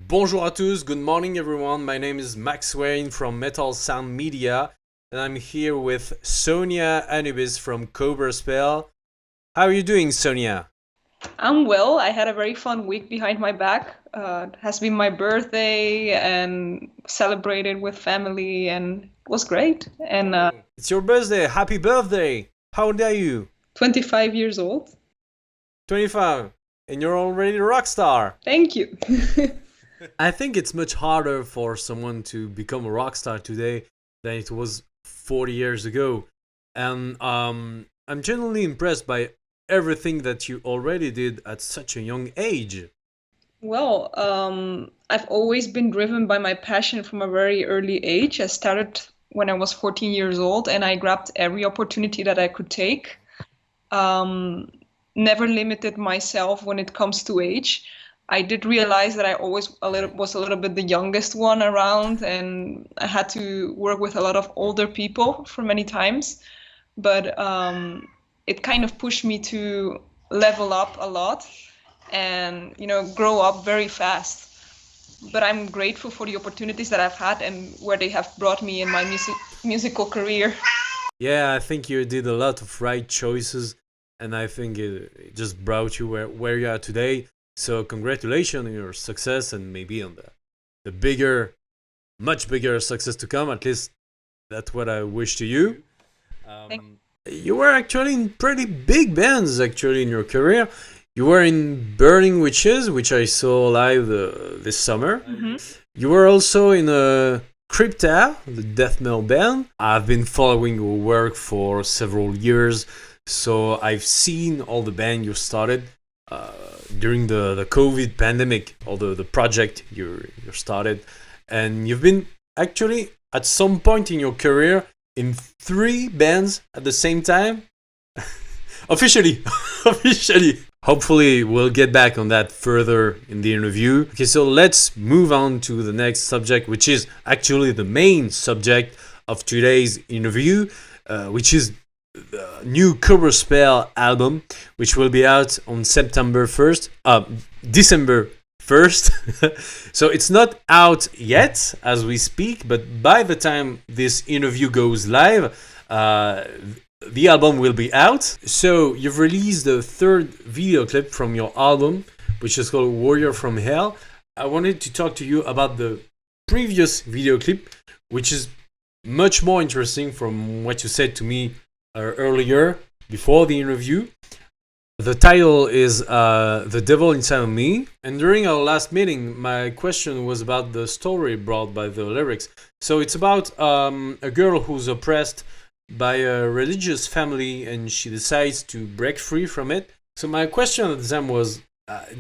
Bonjour à tous, good morning everyone. My name is Max YME from Metal Sound Media, and I'm here with Sonia Anubis from COBRA SPELL. How are you doing, Sonia? I'm well. I had a very fun week behind my back. It has been my birthday and celebrated with family, and it was great. And It's your birthday, happy birthday! How old are you? 25 years old. 25, and you're already a rock star. Thank you. I think it's much harder for someone to become a rock star today than it was 40 years ago. And I'm genuinely impressed by everything that you already did at such a young age. Well, I've always been driven by my passion from a very early age. I started when I was 14 years old, and I grabbed every opportunity that I could take. Never limited myself when it comes to age. I did realize that I always was a little bit the youngest one around, and I had to work with a lot of older people for many times. But it kind of pushed me to level up a lot and grow up very fast. But I'm grateful for the opportunities that I've had and where they have brought me in my musical career. Yeah, I think you did a lot of right choices, and I think it just brought you where you are today. So congratulations on your success, and maybe on the bigger, much bigger success to come. At least that's what I wish to you. You were actually in pretty big bands actually in your career. You were in Burning Witches, which I saw live this summer. You were also in a Crypta, the death metal band. I've been following your work for several years, so I've seen all the band you started during the COVID pandemic, all the project you started, and you've been actually at some point in your career in 3 bands at the same time. Officially. Officially. Hopefully we'll get back on that further in the interview. Okay, so let's move on to the next subject, which is actually the main subject of today's interview, which is the new COBRA SPELL album, which will be out on December 1st. So it's not out yet as we speak, but by the time this interview goes live, the album will be out. So you've released the 3rd video clip from your album, which is called Warrior from Hell. I wanted to talk to you about the previous video clip, which is much more interesting from what you said to me earlier before the interview. The title is The Devil Inside of Me. And during our last meeting, my question was about the story brought by the lyrics. So it's about a girl who's oppressed by a religious family, and she decides to break free from it. So my question at the time was,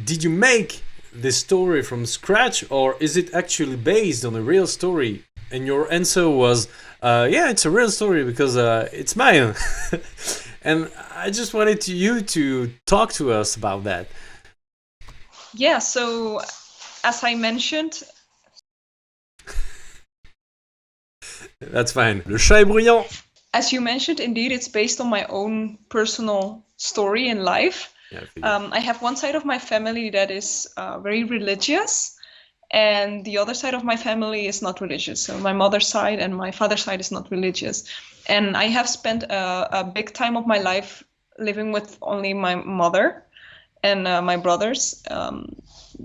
did you make this story from scratch, or is it actually based on a real story? And your answer was, yeah, it's a real story because it's mine. And I just wanted you to talk to us about that. Yeah, so as I mentioned, That's fine. Le chat est bruyant. As you mentioned, indeed, it's based on my own personal story in life. Yeah, I have one side of my family that is very religious, and the other side of my family is not religious. So my mother's side and my father's side is not religious. And I have spent a big time of my life living with only my mother and my brothers,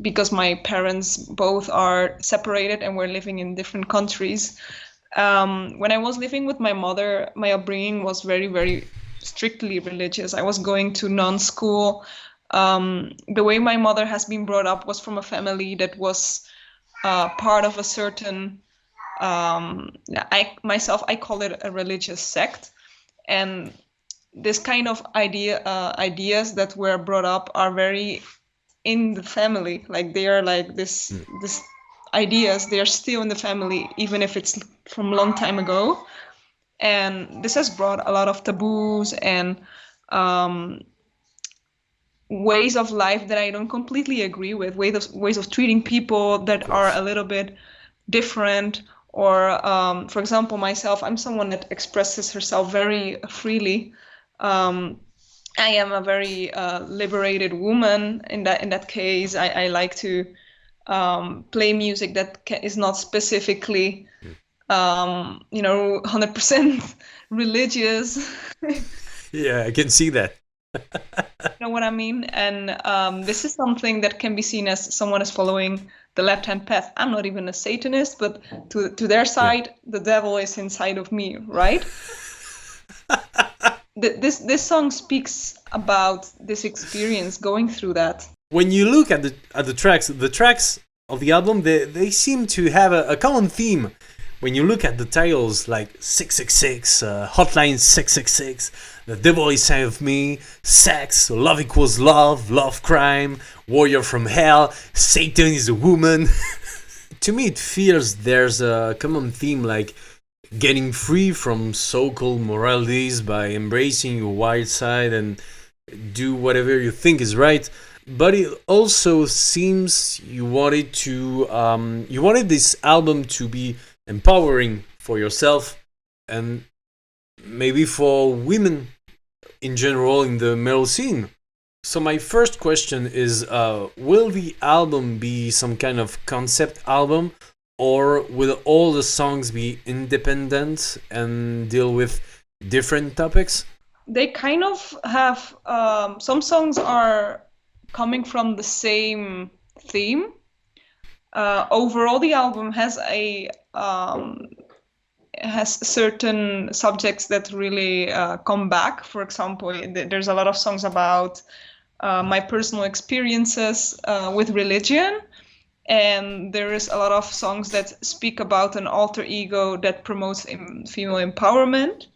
because my parents both are separated and we're living in different countries. When I was living with my mother, my upbringing was very, very strictly religious. I was going to nun school. The way my mother has been brought up was from a family that was part of a certain, I call it a religious sect. And this kind of ideas that were brought up are very in the family. Like they are like this ideas, they are still in the family, even if it's from a long time ago. And this has brought a lot of taboos and ways of life that I don't completely agree with, ways of treating people that are a little bit different. Or, for example, myself, I'm someone that expresses herself very freely. I am a very liberated woman in that case. I like to play music that is not specifically 100% religious. Yeah, I can see that. You know what I mean? And this is something that can be seen as someone is following the left-hand path. I'm not even a Satanist, but to their side, the devil is inside of me, right? This song speaks about this experience, going through that. When you look at the tracks of the album, they seem to have a common theme. When you look at the titles like 666, Hotline 666, The Devil Inside of Me, Sex, Love Equals Love, Love Crime, Warrior from Hell, Satan is a Woman. To me, it feels there's a common theme like getting free from so-called moralities by embracing your wild side and do whatever you think is right. But it also seems you wanted this album to be empowering for yourself and maybe for women in general in the metal scene. So my first question is, will the album be some kind of concept album, or will all the songs be independent and deal with different topics? They kind of have, some songs are coming from the same theme. Overall, the album has certain subjects that really come back. For example, there's a lot of songs about my personal experiences with religion, and there is a lot of songs that speak about an alter ego that promotes female empowerment.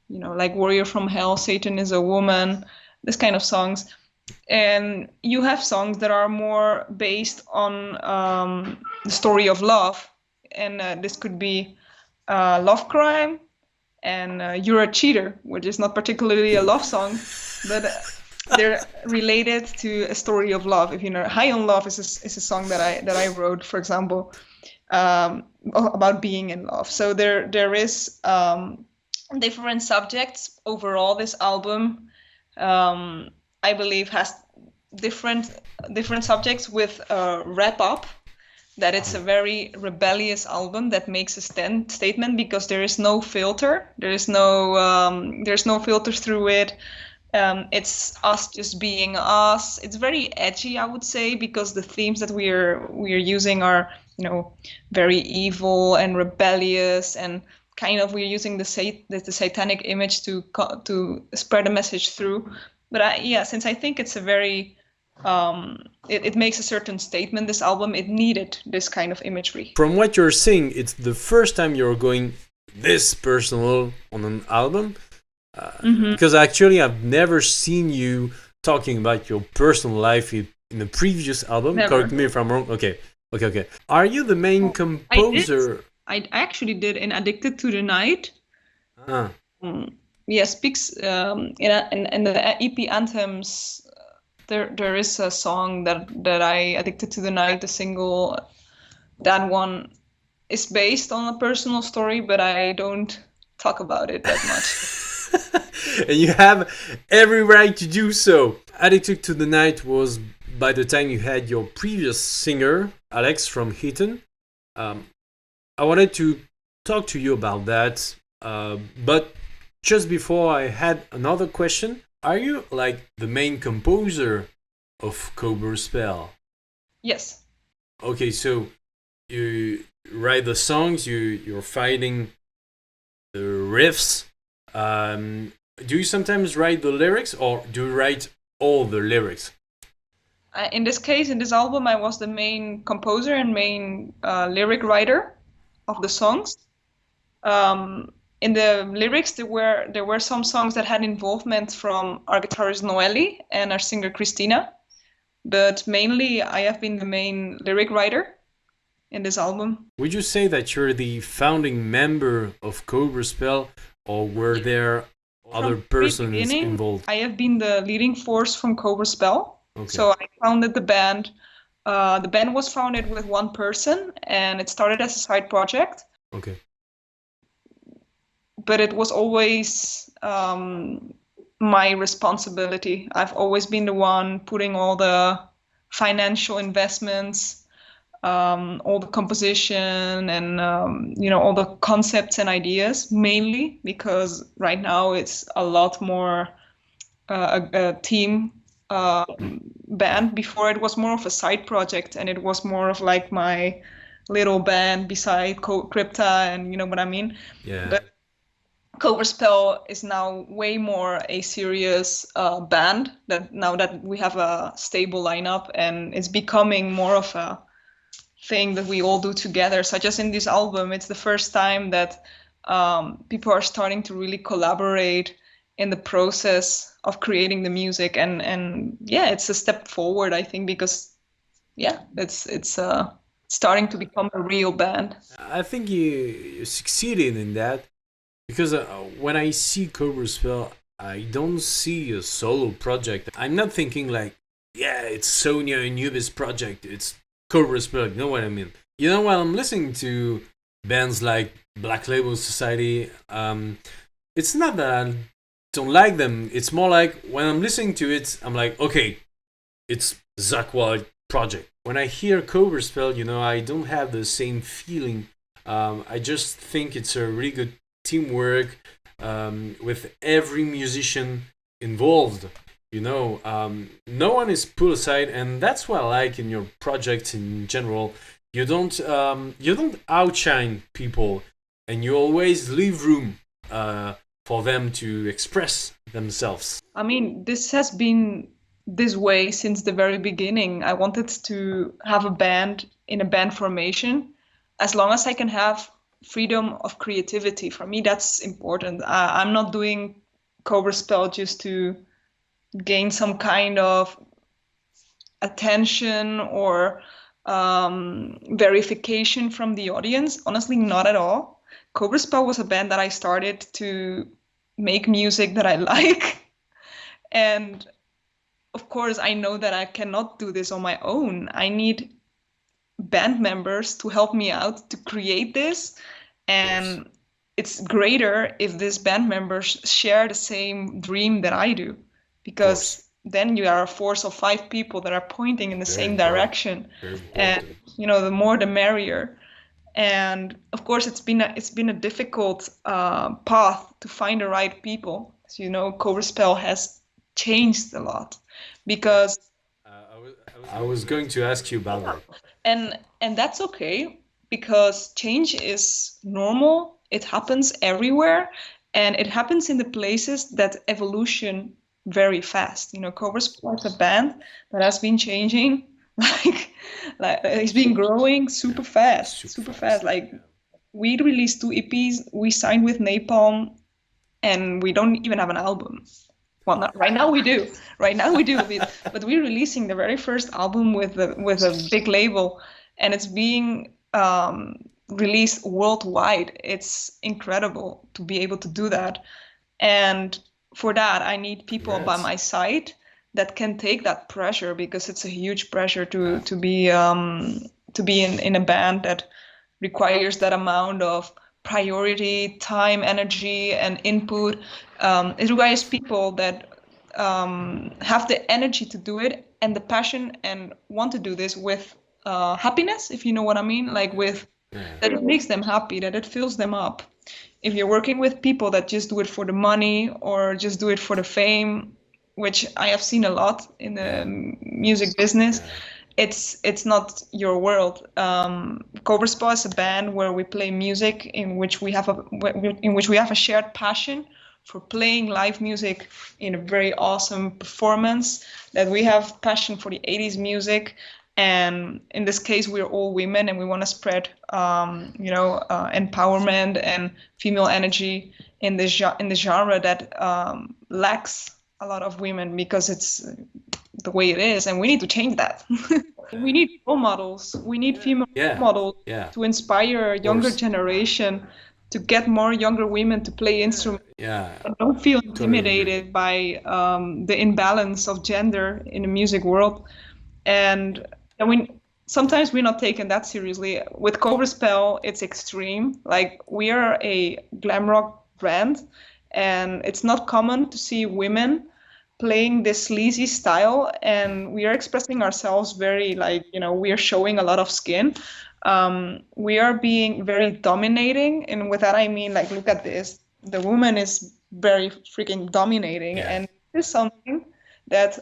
You know, like Warrior from Hell, Satan is a Woman, this kind of songs. And you have songs that are more based on the story of love, and this could be Love Crime and You're a Cheater, which is not particularly a love song, but they're related to a story of love. If you know, High on Love is a song that I wrote, for example, about being in love. So there is different subjects. Overall, this album, I believe, has different subjects with a wrap up, that it's a very rebellious album that makes a statement, because there is no filter. There's no filters through it. It's us just being us. It's very edgy, I would say, because the themes that we are using are, very evil and rebellious, and kind of we're using the satanic image to spread a message through. But since I think it's a very it makes a certain statement, this album, it needed this kind of imagery. From what you're saying, it's the first time you're going this personal on an album. Because actually I've never seen you talking about your personal life in the previous album. Never. Correct me if I'm wrong. Okay. Are you the main composer? I actually did in Addicted to the Night. Speaks in the EP Anthems. There is a song that I Addicted to the Night, the single. That one is based on a personal story, but I don't talk about it that much. And you have every right to do so. Addicted to the Night was by the time you had your previous singer, Alex from Heaton. I wanted to talk to you about that, but just before, I had another question. Are you like the main composer of COBRA SPELL? Yes. Okay, so you write the songs, you're finding the riffs. Do you sometimes write the lyrics, or do you write all the lyrics? In this case, in this album, I was the main composer and main lyric writer of the songs. In the lyrics, there were some songs that had involvement from our guitarist Noelle and our singer Christina, but mainly I have been the main lyric writer in this album. Would you say that you're the founding member of COBRA SPELL, or were there other persons involved? I have been the leading force from COBRA SPELL. Okay. So I founded the band. The band was founded with one person, and it started as a side project. Okay. But it was always my responsibility. I've always been the one putting all the financial investments, all the composition and all the concepts and ideas, mainly because right now it's a lot more a team band. Before it was more of a side project, and it was more of like my little band beside Crypta, and you know what I mean. Yeah. But COBRA SPELL is now way more a serious band, that now that we have a stable lineup, and it's becoming more of a thing that we all do together. Such as in this album, it's the first time that people are starting to really collaborate in the process of creating the music, and yeah, it's a step forward, I think, because yeah, it's starting to become a real band. I think you succeeded in that, because when I see COBRA SPELL, I don't see a solo project. I'm not thinking like, yeah, it's Sonia Anubis project, it's COBRA SPELL. You know what I mean? You know, while I'm listening to bands like Black Label Society, it's not that I don't like them. It's more like when I'm listening to it, I'm like, okay, it's Zakk Wylde project. When I hear COBRA SPELL, you know, I don't have the same feeling. I just think it's a really good teamwork with every musician involved. You know, no one is put aside, and that's what I like in your projects in general. You don't outshine people, and you always leave room for them to express themselves. I mean, this has been this way since the very beginning. I wanted to have a band in a band formation. As long as I can have freedom of creativity, for me that's important. I'm not doing COBRA SPELL just to gain some kind of attention or verification from the audience. Honestly, not at all. COBRA SPELL was a band that I started to make music that I like. And of course, I know that I cannot do this on my own. I need band members to help me out to create this. And it's greater if these band members share the same dream that I do, because then you are a force of 5 people that are pointing in the same direction. And the more the merrier. And of course, it's been a difficult path to find the right people. As you know, COBRA SPELL has changed a lot, because I was going to ask you about that. And that's okay, because change is normal. It happens everywhere, and it happens in the places that evolution very fast. COBRA SPELL is a band that has been changing, like it's been growing super fast. Like, we released 2 EPs, we signed with Napalm, and we don't even have an album. Well, not right now we do. But we're releasing the very first album with a big label, and it's being released worldwide. It's incredible to be able to do that. And for that, I need people by my side that can take that pressure, because it's a huge pressure to be in a band that requires that amount of priority, time, energy, and input. It requires people that have the energy to do it, and the passion, and want to do this with happiness, if you know what I mean, like with that it makes them happy, that it fills them up. If you're working with people that just do it for the money or just do it for the fame, which I have seen a lot in the music business, it's not your world. COBRA SPELL is a band where we play music in which we have a shared passion for playing live music in a very awesome performance, that we have passion for the 80s music. And in this case, we're all women, and we want to spread, empowerment and female energy in the genre that lacks a lot of women, because it's the way it is, and we need to change that. We need role models. We need female role models to inspire a younger generation, to get more younger women to play instruments. And don't feel intimidated by the imbalance of gender in the music world. And sometimes we're not taken that seriously. With COBRA SPELL, it's extreme. Like, we are a glam rock band, and it's not common to see women playing this sleazy style, and we are expressing ourselves very, like, we are showing a lot of skin. We are being very dominating, and with that I mean, like, look at this. The woman is very freaking dominating, Yeah. and this is something that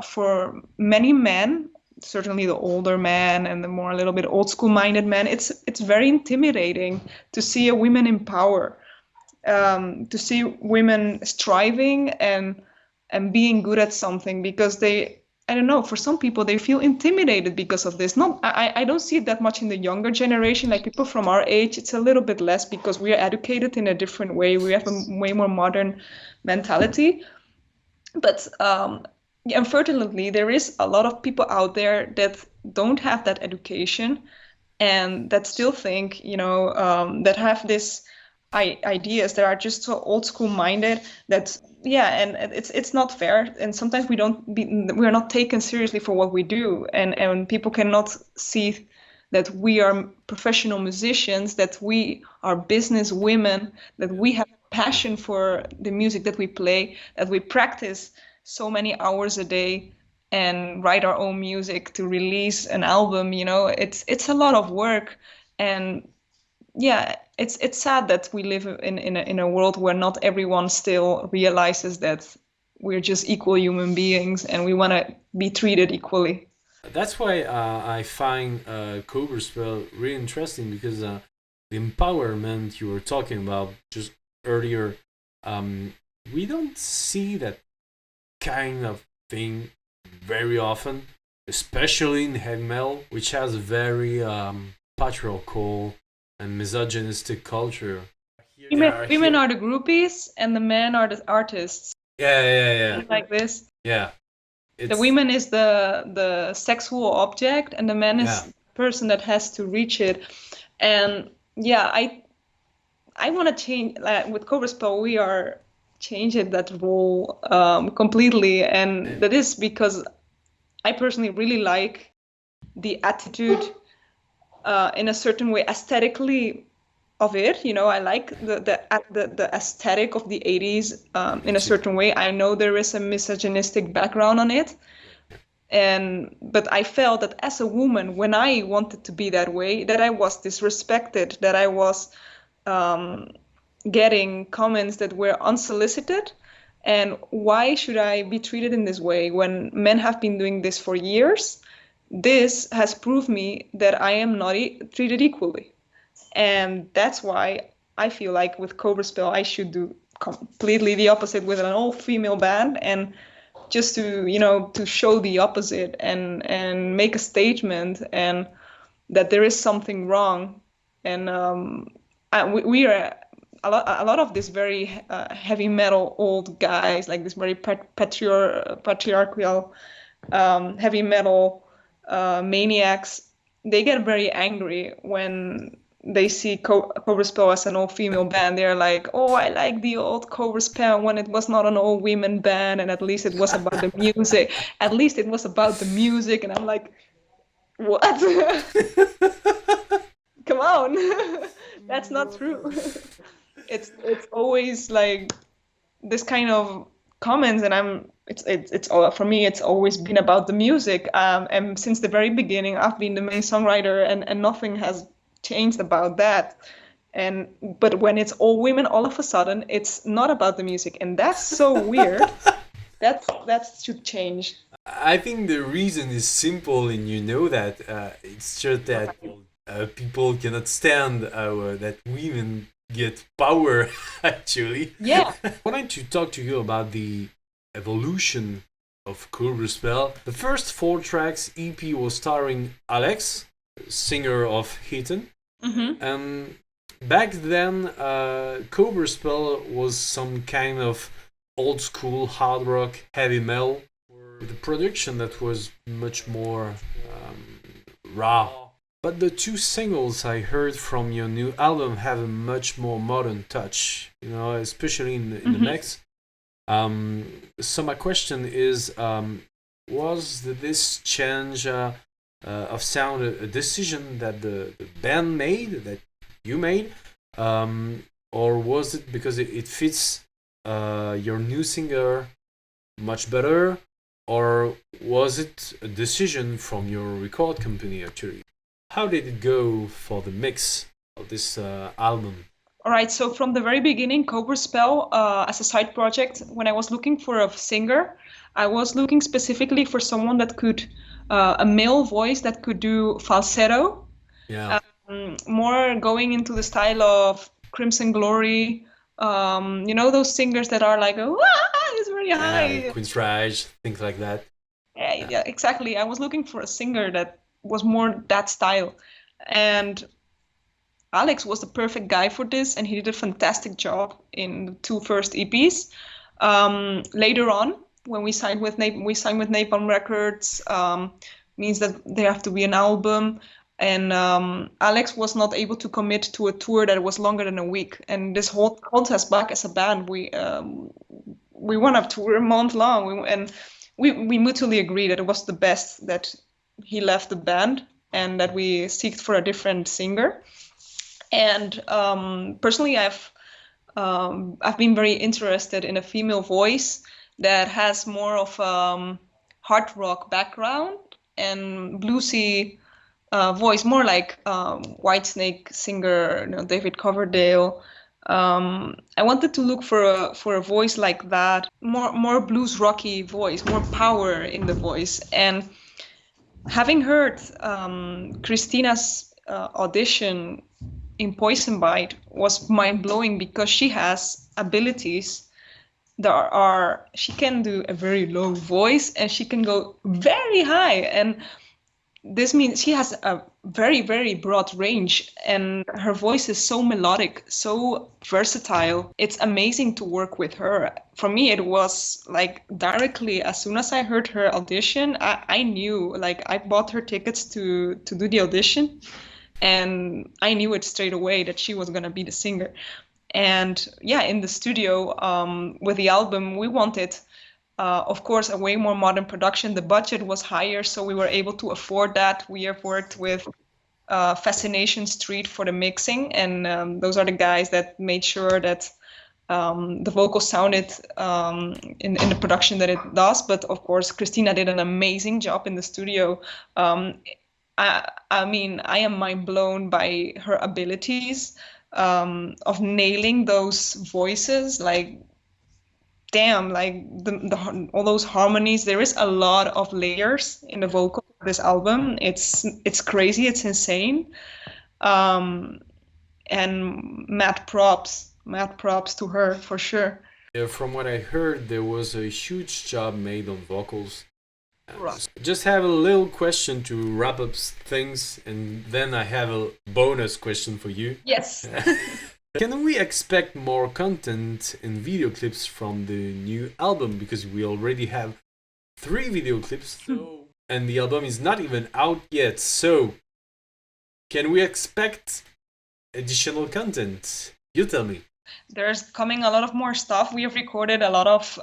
for many men, certainly the older men and the more a little bit old school minded men, it's very intimidating to see a woman in power, to see women striving and being good at something, because I don't know, for some people they feel intimidated because of this. Not I don't see it that much in the younger generation, like people from our age. It's a little bit less because we are educated in a different way. We have a way more modern mentality. But unfortunately, there is a lot of people out there that don't have that education and that still think, that have this ideas that are just so old school minded that, yeah, and it's not fair. And sometimes we are not taken seriously for what we do, and people cannot see that we are professional musicians, that we are business women, that we have passion for the music that we play, that we practice so many hours a day and write our own music to release an album. It's a lot of work. And yeah, it's sad that we live in a world where not everyone still realizes that we're just equal human beings and we want to be treated equally. That's why I find COBRA SPELL really interesting, because the empowerment you were talking about just earlier, we don't see that kind of thing very often, especially in heavy metal, which has a very patriarchal and misogynistic culture. Women are the groupies and the men are the artists. Yeah. Like this. Yeah. The woman is the sexual object, and the man is the person that has to reach it. And yeah, I want to change. With COBRA SPELL, we are changing that role completely, and that is because I personally really like the attitude in a certain way, aesthetically, of it. I like the aesthetic of the 80s in a certain way. I know there is a misogynistic background on it, but I felt that as a woman, when I wanted to be that way, that I was disrespected, that I was getting comments that were unsolicited. And why should I be treated in this way when men have been doing this for years? This has proved me that I am not treated equally. And that's why I feel like with COBRA SPELL, I should do completely the opposite with an all-female band, and just to show the opposite and make a statement, and that there is something wrong. And we are a lot of these very heavy metal old guys, like this very patriarchal heavy metal maniacs. They get very angry when they see COBRA SPELL as an all-female band. They're like, oh, I like the old COBRA SPELL when it was not an all-women band, and at least it was about the music. At least it was about the music. And I'm like, what? Come on. That's not true. It's always like this kind of comments, and it's all for me. It's always been about the music, and since the very beginning, I've been the main songwriter, and nothing has changed about that. But when it's all women, all of a sudden, it's not about the music, and that's so weird. That should change. I think the reason is simple, and that it's just that people cannot stand that women get power. Actually, yeah. I wanted to talk to you about the evolution of COBRA SPELL. The first 4 tracks EP was starring Alex, singer of Hotline. Mm-hmm. And back then, COBRA SPELL was some kind of old school hard rock, heavy metal, with a production that was much more raw. But the 2 singles I heard from your new album have a much more modern touch, especially in the mix. So my question is, was this change of sound a decision that the band made, that you made, or was it because it fits your new singer much better, or was it a decision from your record company actually? How did it go for the mix of this album? All right, so from the very beginning, COBRA SPELL, as a side project, when I was looking for a singer, I was looking specifically for someone that could, a male voice that could do falsetto, Yeah. more going into the style of Crimson Glory, you know, those singers that are like, oh, it's very high. Yeah, Queen's Rage, things like that. Yeah, exactly. I was looking for a singer that was more that style. And Alex was the perfect guy for this, and he did a fantastic job in the two first EPs. Later on, when we signed with Napalm Records, means that there have to be an album. And Alex was not able to commit to a tour that was longer than a week. And this whole holds us back as a band. We want to tour a month long, and we mutually agreed that it was the best that he left the band and that we seeked for a different singer. And personally, I've been very interested in a female voice that has more of hard rock background and bluesy voice, more like Whitesnake singer, you know, David Coverdale. I wanted to look for a voice like that, more blues rocky voice, more power in the voice. And having heard Christina's audition in Poison Bite was mind-blowing, because she has abilities that she can do a very low voice and she can go very high, and this means she has a very, very broad range, and her voice is so melodic, so versatile. It's amazing to work with her. For me, it was like directly, as soon as I heard her audition, I knew, like, I bought her tickets to do the audition, and I knew it straight away that she was going to be the singer. And yeah, in the studio with the album, we wanted, of course, a way more modern production. The budget was higher, so we were able to afford that. We have worked with Fascination Street for the mixing, and those are the guys that made sure that the vocals sounded in the production that it does. But of course, Christina did an amazing job in the studio. I mean, I am mind blown by her abilities of nailing those voices. Like, damn, like all those harmonies. There is a lot of layers in the vocal of this album. It's crazy. It's insane. And mad props to her for sure. Yeah, from what I heard, there was a huge job made on vocals. Right. Just have a little question to wrap up things, and then I have a bonus question for you. Yes. Can we expect more content in video clips from the new album? Because we already have 3 video clips, and the album is not even out yet. So, can we expect additional content? You tell me. There's coming a lot of more stuff. We have recorded a lot of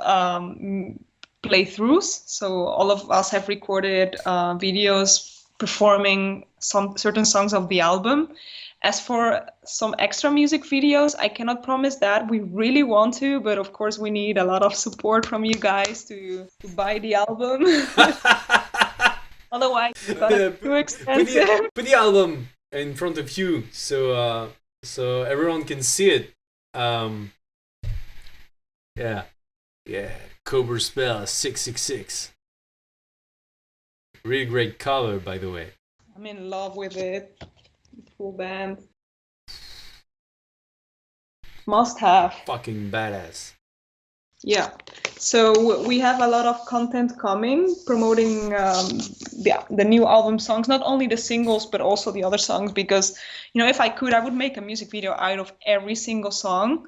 playthroughs. So all of us have recorded videos performing some certain songs of the album. As for some extra music videos, I cannot promise that. We really want to, but of course we need a lot of support from you guys to buy the album. Otherwise, it's gonna be too expensive. Put the album in front of you, so everyone can see it. Yeah. COBRA SPELL 666. Really great cover, by the way. I'm in love with it. Full band. Must have. Fucking badass. Yeah. So we have a lot of content coming, promoting the new album songs, not only the singles, but also the other songs, because, you know, if I could, I would make a music video out of every single song.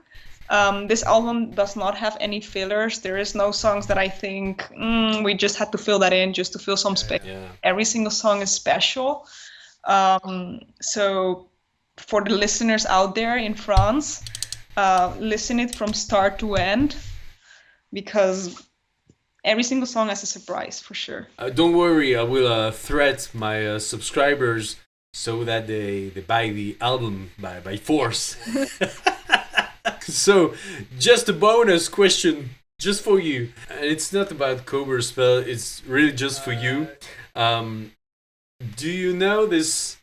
This album does not have any fillers. There is no songs that I think we just had to fill that in just to fill some space. Yeah. Every single song is special. So for the listeners out there in France, listen it from start to end, because every single song has a surprise for sure. Don't worry, I will threat my subscribers so that they buy the album by force. So, just a bonus question just for you. And it's not about Cobra Spell, it's really just for you. Do you know this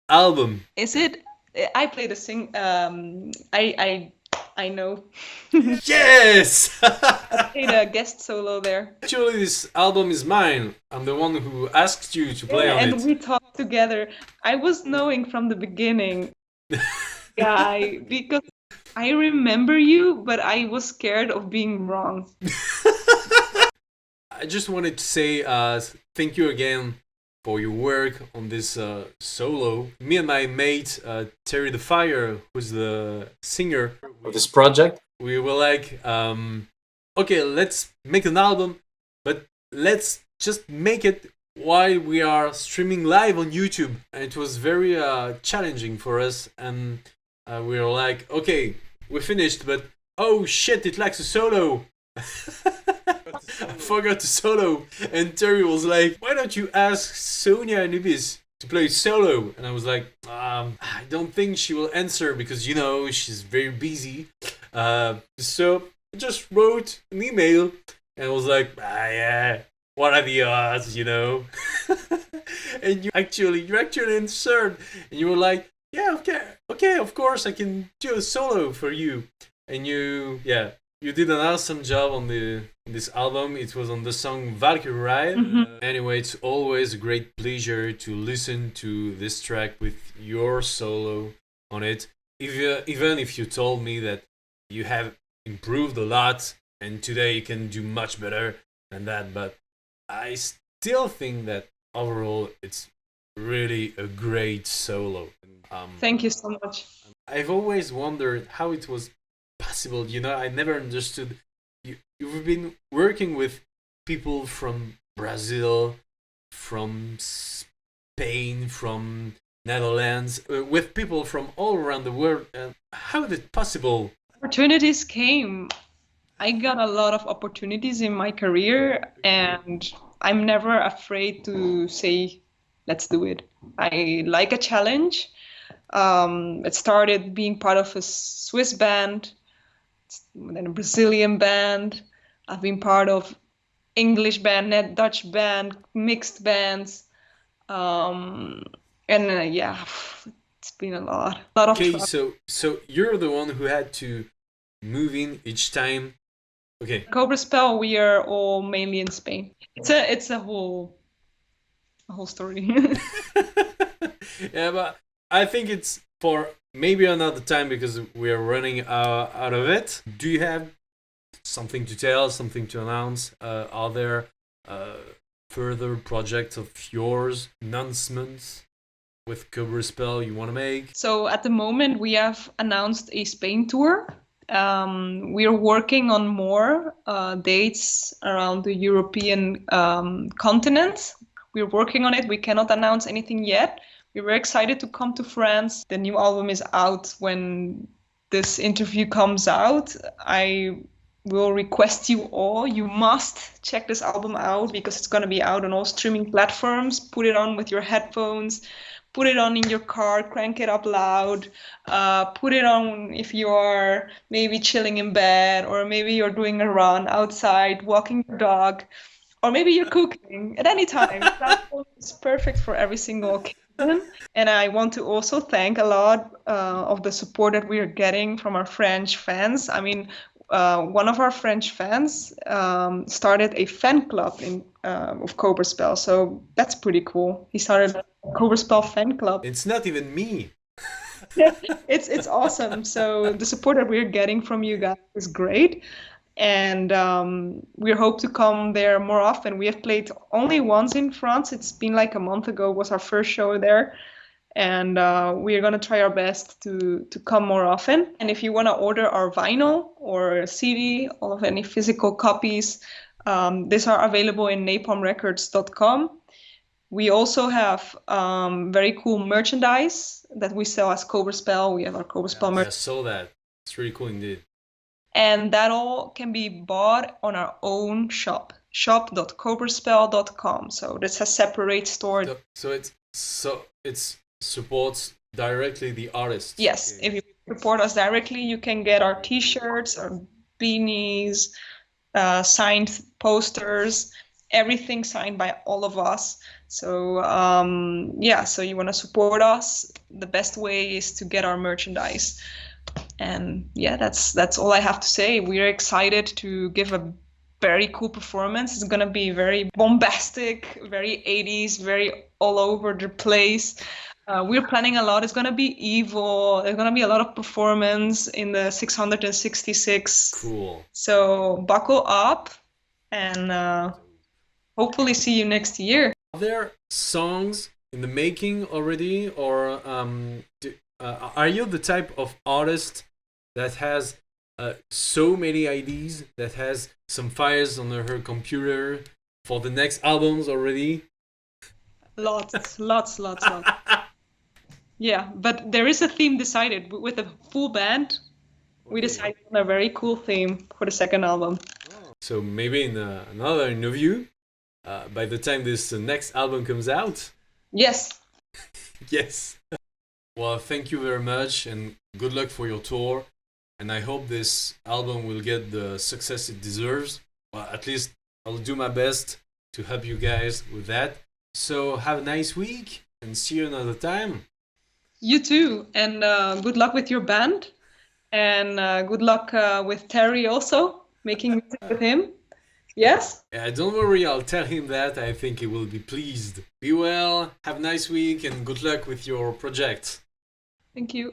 album? Is it? I play the sing. I know. Yes! I played a guest solo there. Actually, this album is mine. I'm the one who asked you to play on and it. we talked together. I was knowing from the beginning, guy, because I remember you, but I was scared of being wrong. I just wanted to say thank you again for your work on this solo. Me and my mate Terry the Fire, who's the singer of this project, we were like, okay, let's make an album, but let's just make it while we are streaming live on YouTube. And it was very challenging for us, and we were like, okay, we're finished, but oh shit, it lacks a solo. I forgot to solo, and Terry was like, why don't you ask Sonia Anubis to play solo? And I was like, I don't think she will answer because, you know, she's very busy. So I just wrote an email and was like, yeah, what are the odds, you know? And you actually answered, and you were like, yeah, okay, of course I can do a solo for you. And you did an awesome job on this album. It was on the song Valkyrie Ride. Anyway, it's always a great pleasure to listen to this track with your solo on it. Even if you told me that you have improved a lot and today you can do much better than that, but I still think that overall it's really a great solo. Thank you so much. I've always wondered how it was possible, you know. I never understood. You've been working with people from Brazil, from Spain, from Netherlands, with people from all around the world. How is it possible? Opportunities came. I got a lot of opportunities in my career, and I'm never afraid to say, let's do it. I like a challenge. It started being part of a Swiss band, then a Brazilian band. I've been part of English band, Dutch band, mixed bands, and it's been a lot of Okay, trouble. so you're the one who had to move in each time. Okay. Cobra Spell, we are all mainly in Spain. It's a whole story. Yeah, but I think it's for maybe another time because we are running out of it. Do you have something to tell, something to announce? Are there further projects of yours, announcements with Cobra Spell you want to make? So at the moment, we have announced a Spain tour. We are working on more dates around the European continent. We're working on it. We cannot announce anything yet. We were excited to come to France. The new album is out when this interview comes out. I will request you all, you must check this album out because it's going to be out on all streaming platforms. Put it on with your headphones. Put it on in your car, crank it up loud. Put it on if you are maybe chilling in bed, or maybe you're doing a run outside, walking your dog, or maybe you're cooking at any time. That is perfect for every single occasion. And I want to also thank a lot of the support that we are getting from our French fans. I mean, one of our French fans started a fan club of Cobra Spell, so that's pretty cool. He started a Cobra Spell fan club. It's not even me. It's awesome. So the support that we're getting from you guys is great, and we hope to come there more often. We have played only once in France. It's been like a month ago was our first show there. And we are going to try our best to come more often. And if you want to order our vinyl or CD, all of any physical copies, these are available in napalmrecords.com. We also have very cool merchandise that we sell as Cobra Spell. We have our Cobra Spell merch. I saw that. It's really cool indeed. And that all can be bought on our own shop, shop.cobraspell.com. So that's a separate store. So it's supports directly the artist. Yes, if you support us directly, you can get our t-shirts, our beanies, signed posters, everything signed by all of us. So so you want to support us, the best way is to get our merchandise. And yeah, that's all I have to say. We're excited to give a very cool performance. It's gonna be very bombastic, very 80s, very all over the place. We're planning a lot. It's gonna be evil. There's gonna be a lot of performance in the 666. Cool. So buckle up, and hopefully see you next year. Are there songs in the making already, or are you the type of artist that has so many ideas, that has some files on her computer for the next albums already? Lots. Yeah, but there is a theme decided with a full band. We decided on a very cool theme for the second album. So maybe in another interview, by the time this next album comes out. Yes. Yes. Well, thank you very much, and good luck for your tour. And I hope this album will get the success it deserves. Well, at least I'll do my best to help you guys with that. So have a nice week, and see you another time. You too, and good luck with your band, and good luck with Terry also, making music with him. Yes? Yeah, don't worry, I'll tell him that. I think he will be pleased. Be well, have a nice week, and good luck with your project. Thank you.